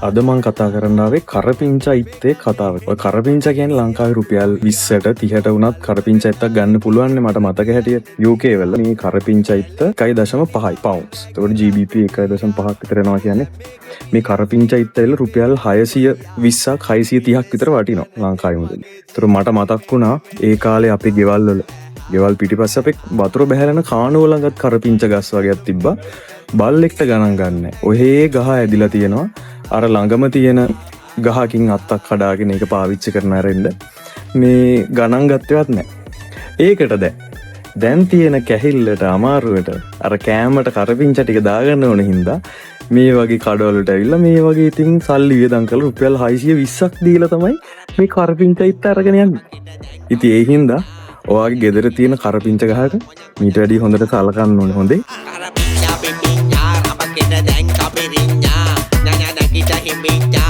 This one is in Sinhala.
අද මං කතා කරන්න ආවේ කරපිංචා ඉත්තේ කතාව. ඔය කරපිංචා කියන්නේ ලංකාවේ රුපියල් 20ට 30ට වුණත් කරපිංචා ඉත්තක් ගන්න පුළුවන් නේ මට මතක හැටියට. UK වල මේ කරපිංචා ඉත්ත 1.5යි පවුන්ඩ්ස්. ඒකට GBP 1.5ක් විතර එනවා කියන්නේ. මේ කරපිංචා ඉත්ත වල රුපියල් 620ක් 630ක් විතර වටිනවා ලංකාවේ මුදලින්. ඒතර මට මතක් වුණා ඒ කාලේ අපේ ගෙවල් පිටිපස්ස අපේ වතුර බහැරෙන කානුව ළඟත් කරපිංචා ගස් වගේක් තිබ්බා. බල්ලෙක්ට ගණන් ගන්න. ඔහේ ගහ ඇදිලා තියෙනවා. අර ළඟම තියෙන ගහකින් අත්තක් කඩාගෙන ඒක පාවිච්චි කරන ඇරෙන්න මේ ගණන් ගත්තේවත් නැහැ. ඒකට දැන් තියෙන කැහිල්ලට අමාරුවට අර කෑමට කරපිංචා ටික දාගන්න ඕන හින්දා මේ වගේ කඩවලට ඇවිල්ලා මේ වගේ ඉතින් සල්ලි වියදම් කරලා රුපියල් 620ක් දීලා තමයි මේ කරපිංචා ඉත්ත අරගෙන යන්නේ. ඉතින් ඒ හින්දා ඔයාගේ ගෙදර තියෙන කරපිංචා ගහට මීට වැඩිය හොඳට සලකන්න ඕනේ හොඳේ. Kita dan kau berinya, nanya kita himpinya.